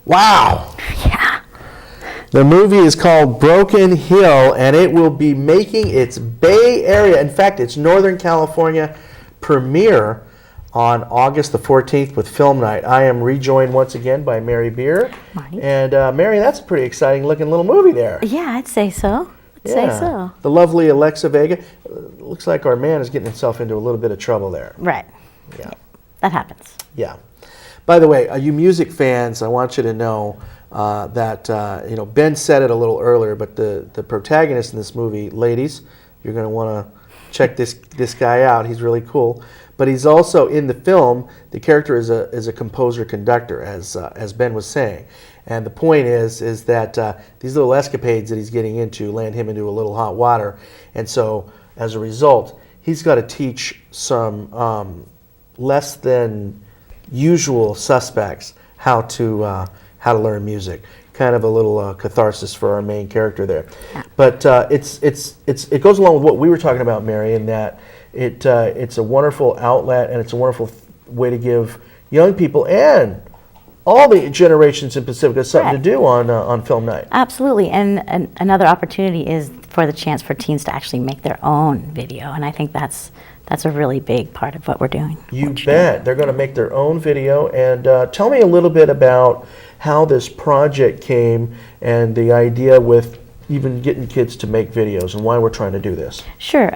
Wow. Yeah. The movie is called Broken Hill, and it will be making its Bay Area, in fact, its Northern California premiere on August the 14th with Film Night. I am rejoined once again by Mary Beer. Right. And Mary, that's a pretty exciting looking little movie there. Yeah, I'd say so. Say so. The lovely Alexa Vega. Looks like our man is getting himself into a little bit of trouble there. Right. Yeah. That happens. Yeah. By the way, you music fans, I want you to know that Ben said it a little earlier, but the protagonist in this movie, ladies, you're going to want to check this guy out. He's really cool. But he's also in the film. The character is a composer conductor, as Ben was saying. And the point is that these little escapades that he's getting into land him into a little hot water. And so, as a result, he's got to teach some less than usual suspects how to learn music. Kind of a little catharsis for our main character there. Yeah. But it goes along with what we were talking about, Mary, in that it's a wonderful outlet and it's a wonderful way to give young people and all the generations in Pacifica something to do on Film Night. Absolutely, and another opportunity is for the chance for teens to actually make their own video, and I think that's a really big part of what we're doing. You bet. They're going to make their own video, and tell me a little bit about how this project came and the idea with even getting kids to make videos and why we're trying to do this. Sure.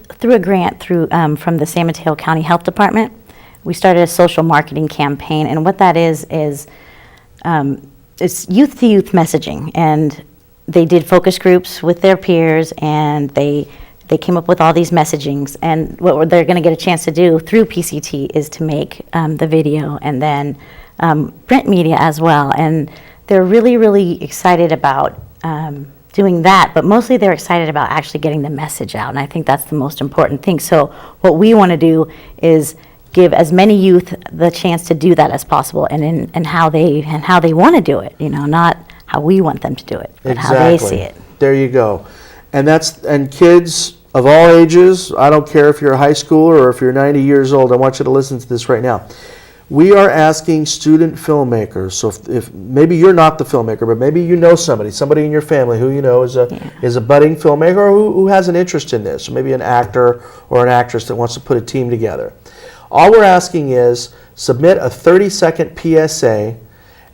Through a grant from the San Mateo County Health Department, we started a social marketing campaign, and what that is it's youth-to-youth messaging, and they did focus groups with their peers, and they came up with all these messagings, and what they're going to get a chance to do through PCT is to make the video and then print media as well, and they're really, really excited about doing that, but mostly they're excited about actually getting the message out, and I think that's the most important thing. So what we want to do is give as many youth the chance to do that as possible, and how they want to do it. Not how we want them to do it, but how they see it. There you go, and kids of all ages. I don't care if you're a high schooler or if you're 90 years old. I want you to listen to this right now. We are asking student filmmakers. So if maybe you're not the filmmaker, but maybe you know somebody in your family who you know is a budding filmmaker or who has an interest in this, or maybe an actor or an actress that wants to put a team together. All we're asking is submit a 30-second PSA,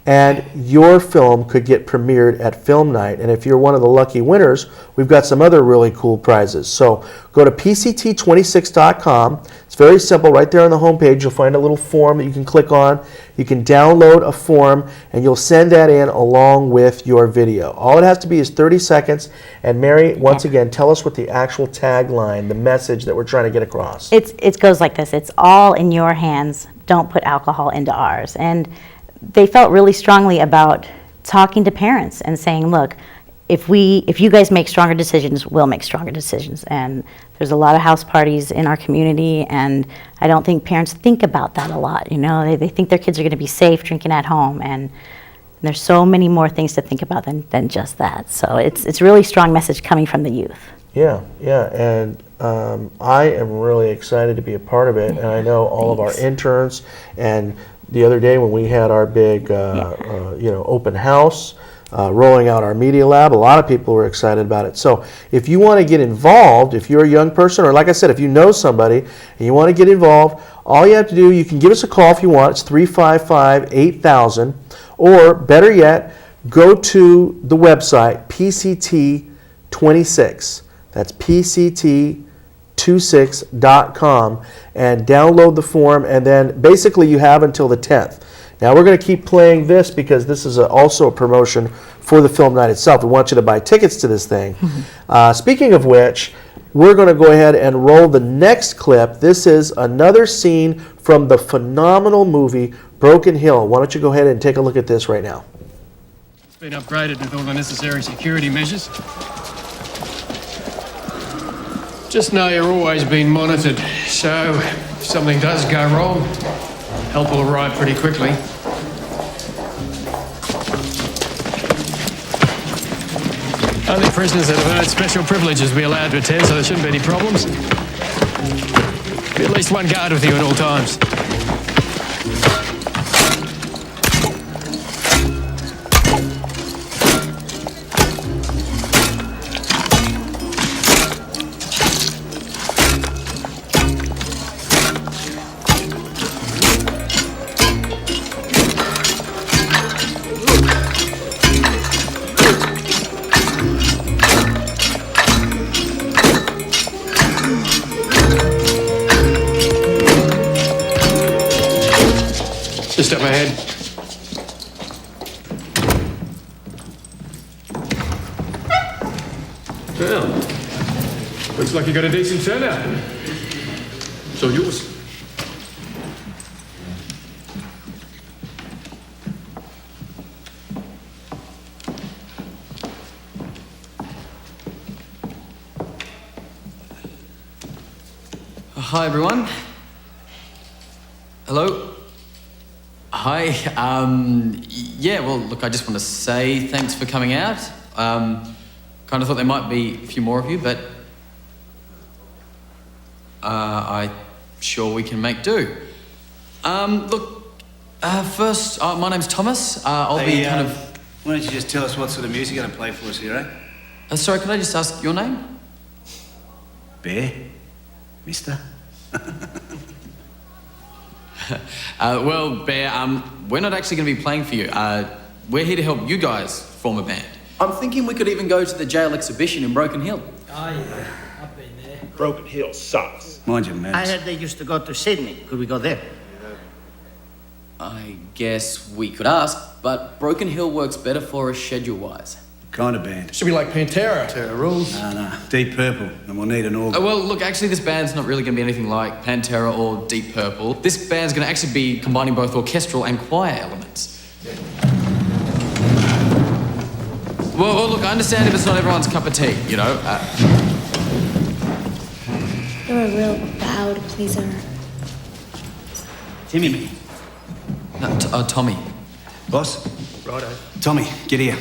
and your film could get premiered at Film Night. And if you're one of the lucky winners, we've got some other really cool prizes. So go to pct26.com. It's very simple. Right there on the homepage, you'll find a little form that you can click on. You can download a form, and you'll send that in along with your video. All it has to be is 30 seconds. And Mary, once again, tell us what the actual tagline, the message that we're trying to get across. It goes like this. It's all in your hands. Don't put alcohol into ours. And they felt really strongly about talking to parents and saying, look, if you guys make stronger decisions, we'll make stronger decisions. And there's a lot of house parties in our community, and I don't think parents think about that a lot. They think their kids are going to be safe drinking at home, and there's so many more things to think about than just that. So it's a really strong message coming from the youth. Yeah, and I am really excited to be a part of it, and I know all of our interns. And the other day when we had our big open house, rolling out our media lab, a lot of people were excited about it. So if you want to get involved, if you're a young person, or like I said, if you know somebody and you want to get involved, all you have to do, you can give us a call if you want. It's 355-8000, or better yet, go to the website PCT26. That's PCT26.com, and download the form, and then basically you have until the 10th. Now we're going to keep playing this because this is also a promotion for the film night itself. We want you to buy tickets to this thing. Speaking of which, we're going to go ahead and roll the next clip. This is another scene from the phenomenal movie Broken Hill. Why don't you go ahead and take a look at this right now. It's been upgraded with all the necessary security measures. Just know you're always being monitored, so if something does go wrong, help will arrive pretty quickly. Only prisoners that have earned special privileges will be allowed to attend, so there shouldn't be any problems. Be at least one guard with you at all times. ahead. Well, looks like you got a decent turnout. It's all yours. Hi, everyone. Hello. Hi. Yeah, well, look, I just want to say thanks for coming out. Kind of thought there might be a few more of you, but I'm sure we can make do. First, my name's Thomas. I'll be kind of... Why don't you just tell us what sort of music you're going to play for us here, eh? Sorry, could I just ask your name? Bear? Mister? Well, Bear, we're not actually going to be playing for you. We're here to help you guys form a band. I'm thinking we could even go to the jail exhibition in Broken Hill. Oh, yeah. I've been there. Broken Hill sucks. Mind your manners. I heard they used to go to Sydney. Could we go there? I guess we could ask, but Broken Hill works better for us schedule-wise. Kind of band. Should be like Pantera. Terror rules. No. Deep Purple, and we'll need an organ. Well, look, actually, this band's not really going to be anything like Pantera or Deep Purple. This band's going to actually be combining both orchestral and choir elements. Well, look, I understand if it's not everyone's cup of tea, you know. You're a real loud pleaser. Timmy me. No, Tommy. Boss? Righto. Tommy, get here.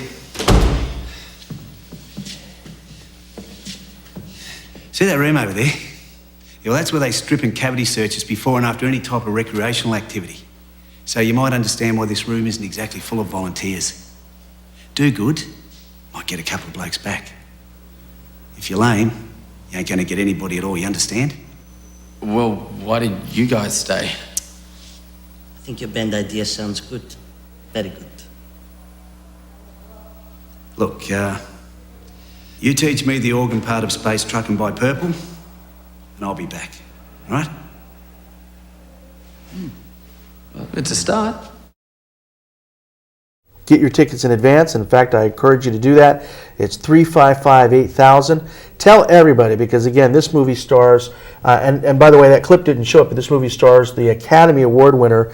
See that room over there? Yeah, well, that's where they strip and cavity search us before and after any type of recreational activity. So you might understand why this room isn't exactly full of volunteers. Do good, might get a couple of blokes back. If you're lame, you ain't going to get anybody at all, you understand? Well, why did you guys stay? I think your band idea sounds good. Very good. Look, you teach me the organ part of Space Truckin' by Purple, and I'll be back, all right? Well, it's a start. Get your tickets in advance. In fact, I encourage you to do that. It's 355-8000. Tell everybody, because again, this movie stars, and by the way, that clip didn't show up, but this movie stars the Academy Award winner,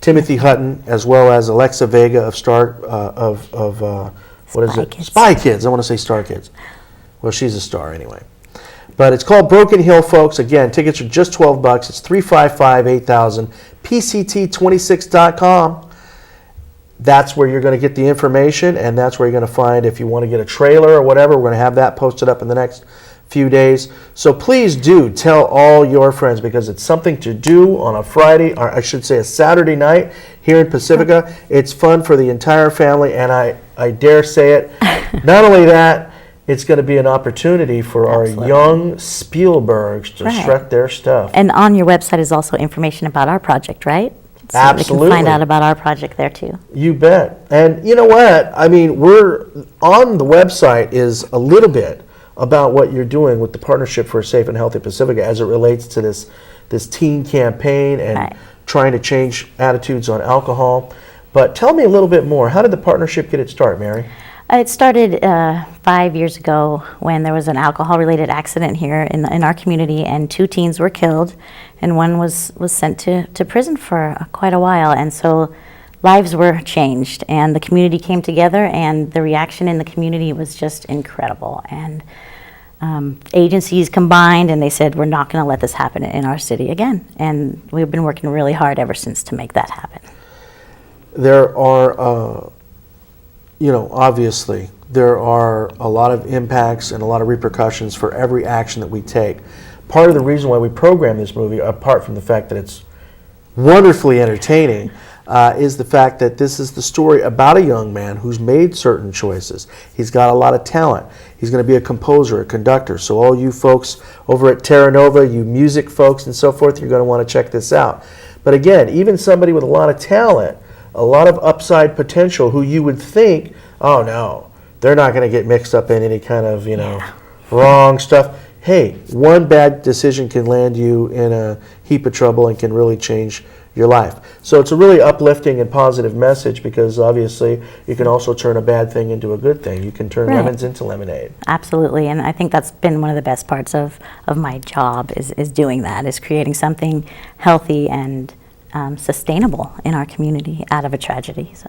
Timothy Hutton, as well as Alexa Vega of what is it? Kids. Spy Kids. I want to say Star Kids. Well, she's a star anyway. But it's called Broken Hill, folks. Again, tickets are just $12. It's 355-8000. PCT26.com. That's where you're going to get the information, and that's where you're going to find if you want to get a trailer or whatever. We're going to have that posted up in the next few days. So please do tell all your friends, because it's something to do on a Friday, or I should say a Saturday night here in Pacifica. It's fun for the entire family, and I dare say it. Not only that, it's going to be an opportunity for Absolutely. our young Spielbergs to Right. strut their stuff. And on your website is also information about our project, right? So Absolutely. they can find out about our project there too. You bet. And you know what? I mean, we're on the website is a little bit about what you're doing with the Partnership for a Safe and Healthy Pacifica as it relates to this teen campaign and Right. trying to change attitudes on alcohol. But tell me a little bit more. How did the partnership get its start, Mary? It started 5 years ago when there was an alcohol-related accident here in our community, and 2 teens were killed, and one was sent to prison for quite a while. And so lives were changed, and the community came together, and the reaction in the community was just incredible. And agencies combined, and they said, we're not going to let this happen in our city again. And we've been working really hard ever since to make that happen. There are, obviously, there are a lot of impacts and a lot of repercussions for every action that we take. Part of the reason why we program this movie, apart from the fact that it's wonderfully entertaining, is the fact that this is the story about a young man who's made certain choices. He's got a lot of talent. He's going to be a composer, a conductor. So all you folks over at Terra Nova, you music folks and so forth, you're going to want to check this out. But again, even somebody with a lot of talent, a lot of upside potential, who you would think, oh no, they're not going to get mixed up in any kind of, wrong stuff. Hey, one bad decision can land you in a heap of trouble and can really change your life. So it's a really uplifting and positive message, because obviously you can also turn a bad thing into a good thing. You can turn Right. lemons into lemonade. Absolutely, and I think that's been one of the best parts of my job is doing that, is creating something healthy and sustainable in our community out of a tragedy. So.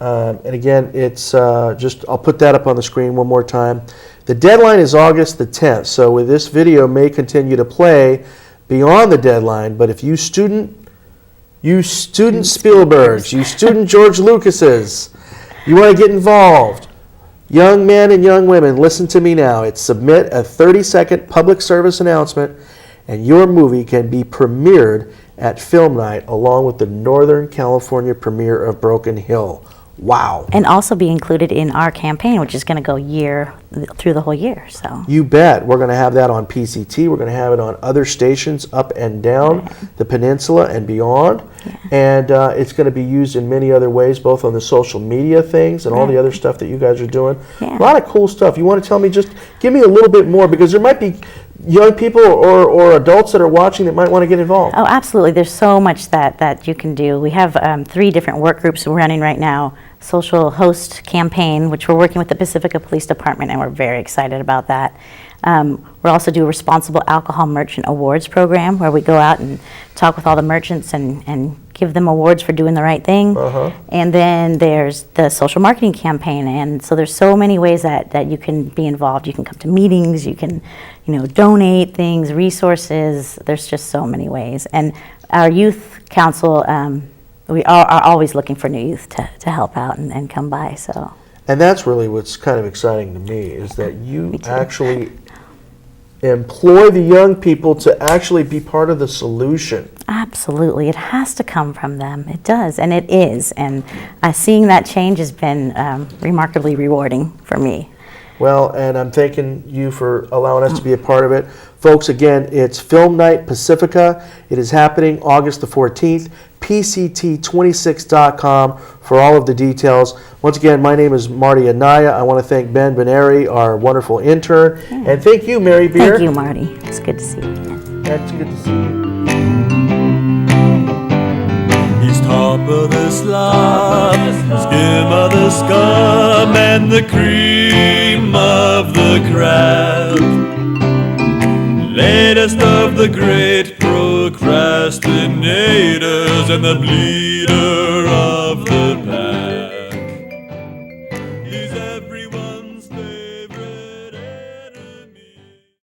And again, it's I'll put that up on the screen one more time. The deadline is August the 10th, so with this video may continue to play beyond the deadline, but if you student Spielbergs, you student George Lucases, you want to get involved, young men and young women, listen to me now. It's submit a 30-second public service announcement, and your movie can be premiered at Film Night along with the Northern California premiere of Broken Hill. Wow. And also be included in our campaign, which is going to go through the whole year. So. You bet. We're going to have that on PCT. We're going to have it on other stations up and down the peninsula and beyond. Yeah. And it's going to be used in many other ways, both on the social media things and all the other stuff that you guys are doing. Yeah. A lot of cool stuff. You want to tell me, just give me a little bit more, because there might be young people or adults that are watching that might want to get involved. Oh, absolutely. There's so much that you can do. We have 3 different work groups we're running right now. Social Host Campaign, which we're working with the Pacifica Police Department, and we're very excited about that. We'll also do a Responsible Alcohol Merchant Awards program, where we go out and talk with all the merchants and give them awards for doing the right thing. And then there's the social marketing campaign, and so there's so many ways that you can be involved. You can come to meetings, you can donate things, resources. There's just so many ways. And our youth council, we are always looking for new youth to help out and come by. So. And that's really what's kind of exciting to me, is that you actually employ the young people to actually be part of the solution. Absolutely. It has to come from them. It does, and it is. And seeing that change has been remarkably rewarding for me. Well, and I'm thanking you for allowing us to be a part of it. Folks, again, it's Film Night Pacifica. It is happening August the 14th. PCT26.com for all of the details. Once again, my name is Marty Anaya. I want to thank Ben Benary, our wonderful intern. And thank you, Mary Beer. Thank you, Marty. It's good to see you again. That's good to see you. He's top of the slop, skim of the scum, and the cream of the crop. Latest of the great procrastinators and the bleeder of the past.